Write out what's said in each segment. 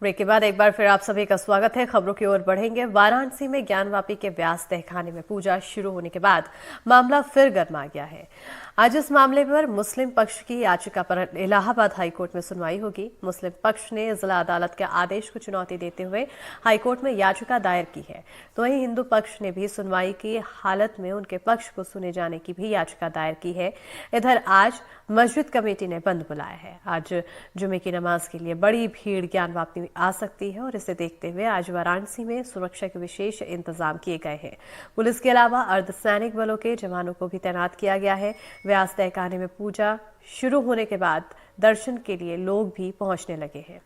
Break के बाद एक बार फिर आप सभी का स्वागत है। खबरों की ओर बढ़ेंगे। वाराणसी में ज्ञानवापी के व्यास तहखाने में पूजा शुरू होने के बाद मामला फिर गर्मा गया है। आज इस मामले पर मुस्लिम पक्ष की याचिका पर इलाहाबाद हाईकोर्ट में सुनवाई होगी। मुस्लिम पक्ष ने जिला अदालत के आदेश को चुनौती देते हुए हाईकोर्ट में याचिका दायर की है, तो वहीं हिंदू पक्ष ने भी सुनवाई की हालत में उनके पक्ष को सुने जाने की भी याचिका दायर की है। इधर आज मस्जिद कमेटी ने बंद बुलाया है। आज जुमे की नमाज के लिए बड़ी भीड़ ज्ञानवापी में आ सकती है और इसे देखते हुए आज वाराणसी में सुरक्षा के विशेष इंतजाम किए गए हैं। पुलिस के अलावा अर्धसैनिक बलों के जवानों को भी तैनात किया गया है। व्यास तहखाने में पूजा शुरू होने के बाद दर्शन के लिए लोग भी पहुंचने लगे हैं।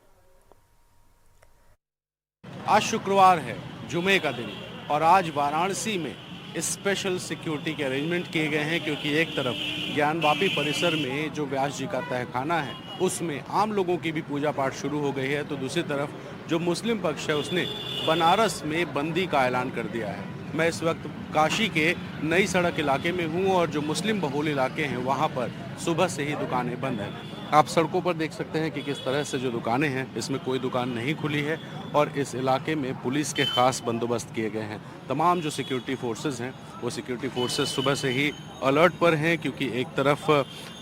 आज शुक्रवार है, जुमे का दिन, और आज वाराणसी में स्पेशल सिक्योरिटी के अरेंजमेंट किए गए हैं, क्योंकि एक तरफ ज्ञानवापी परिसर में जो व्यास जी का तहखाना है उसमें आम लोगों की भी पूजा पाठ शुरू हो गई है, तो दूसरी तरफ जो मुस्लिम पक्ष है उसने बनारस में बंदी का ऐलान कर दिया है। मैं इस वक्त काशी के नई सड़क इलाके में हूँ और जो मुस्लिम बहुल इलाके हैं वहाँ पर सुबह से ही दुकानें बंद हैं। आप सड़कों पर देख सकते हैं कि किस तरह से जो दुकानें हैं इसमें कोई दुकान नहीं खुली है और इस इलाके में पुलिस के खास बंदोबस्त किए गए हैं। तमाम जो सिक्योरिटी फोर्सेस हैं वो सिक्योरिटी फोर्सेस सुबह से ही अलर्ट पर हैं, क्योंकि एक तरफ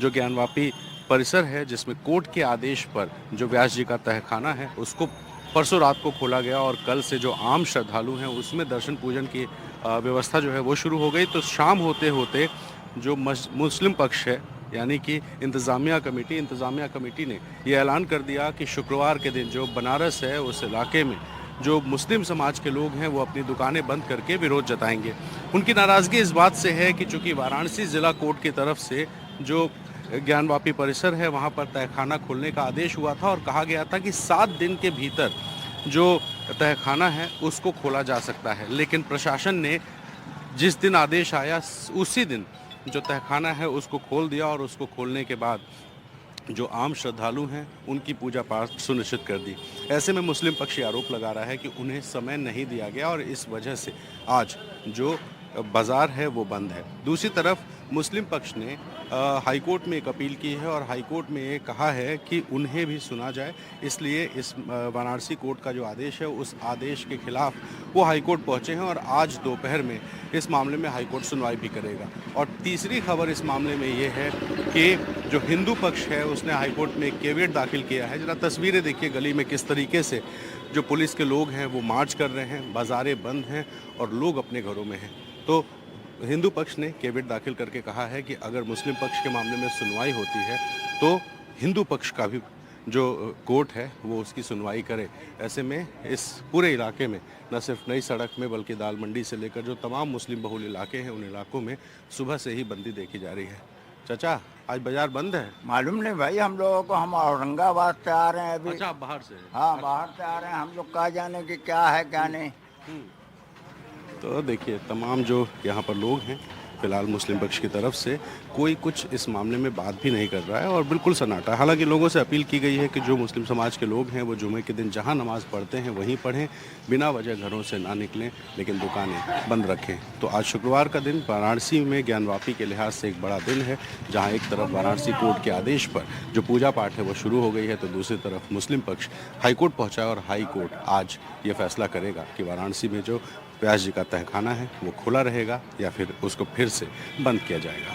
जो ज्ञानवापी परिसर है जिसमें कोर्ट के आदेश पर जो व्यास जी का तहखाना है उसको परसों रात को खोला गया और कल से जो आम श्रद्धालु हैं उसमें दर्शन पूजन की व्यवस्था जो है वो शुरू हो गई। तो शाम होते होते जो मुस्लिम पक्ष है यानी कि इंतज़ामिया कमेटी ने ये ऐलान कर दिया कि शुक्रवार के दिन जो बनारस है उस इलाके में जो मुस्लिम समाज के लोग हैं वो अपनी दुकानें बंद करके विरोध जताएंगे। उनकी नाराज़गी इस बात से है कि चूँकि वाराणसी ज़िला कोर्ट की तरफ से जो ज्ञानवापी परिसर है वहाँ पर तहखाना खोलने का आदेश हुआ था और कहा गया था कि 7 दिन के भीतर जो तहखाना है उसको खोला जा सकता है, लेकिन प्रशासन ने जिस दिन आदेश आया उसी दिन जो तहखाना है उसको खोल दिया और उसको खोलने के बाद जो आम श्रद्धालु हैं उनकी पूजा पाठ सुनिश्चित कर दी। ऐसे में मुस्लिम पक्ष आरोप लगा रहा है कि उन्हें समय नहीं दिया गया और इस वजह से आज जो बाज़ार है वो बंद है। दूसरी तरफ मुस्लिम पक्ष ने हाईकोर्ट में एक अपील की है और हाईकोर्ट में ये कहा है कि उन्हें भी सुना जाए, इसलिए इस वाराणसी कोर्ट का जो आदेश है उस आदेश के खिलाफ वो हाईकोर्ट पहुंचे हैं और आज दोपहर में इस मामले में हाईकोर्ट सुनवाई भी करेगा। और तीसरी खबर इस मामले में ये है कि जो हिंदू पक्ष है उसने हाईकोर्ट में एक केवियट दाखिल किया है। जरा तस्वीरें देखिए गली में किस तरीके से जो पुलिस के लोग हैं वो मार्च कर रहे हैं, बाज़ारें बंद हैं और लोग अपने घरों में हैं। तो हिंदू पक्ष ने केवियट दाखिल करके कहा है कि अगर मुस्लिम पक्ष के मामले में सुनवाई होती है तो हिंदू पक्ष का भी जो कोर्ट है वो उसकी सुनवाई करे। ऐसे में इस पूरे इलाके में न सिर्फ नई सड़क में बल्कि दाल मंडी से लेकर जो तमाम मुस्लिम बहुल इलाके हैं उन इलाकों में सुबह से ही बंदी देखी जा रही है। चाचा, आज बाजार बंद है? मालूम नहीं भाई, हम लोगों को, हम औरंगाबाद से आ रहे हैं अभी। अच्छा, आप बाहर से? हाँ, बाहर से आ रहे हैं, हम लोग कहा जाने कि क्या है क्या नहीं। तो देखिए तमाम जो यहाँ पर लोग हैं फिलहाल मुस्लिम पक्ष की तरफ से कोई कुछ इस मामले में बात भी नहीं कर रहा है और बिल्कुल सन्नाटा है। हालांकि लोगों से अपील की गई है कि जो मुस्लिम समाज के लोग हैं वो जुमे के दिन जहाँ नमाज पढ़ते हैं वहीं पढ़ें, बिना वजह घरों से ना निकलें, लेकिन दुकानें बंद रखें। तो आज शुक्रवार का दिन वाराणसी में ज्ञानवापी के लिहाज से एक बड़ा दिन है, जहाँ एक तरफ वाराणसी कोर्ट के आदेश पर जो पूजा पाठ है वो शुरू हो गई है, तो दूसरी तरफ मुस्लिम पक्ष हाईकोर्ट पहुँचा है और हाईकोर्ट आज ये फैसला करेगा कि वाराणसी में जो व्यास जी का तहखाना है वो खुला रहेगा या फिर उसको फिर से बंद किया जाएगा।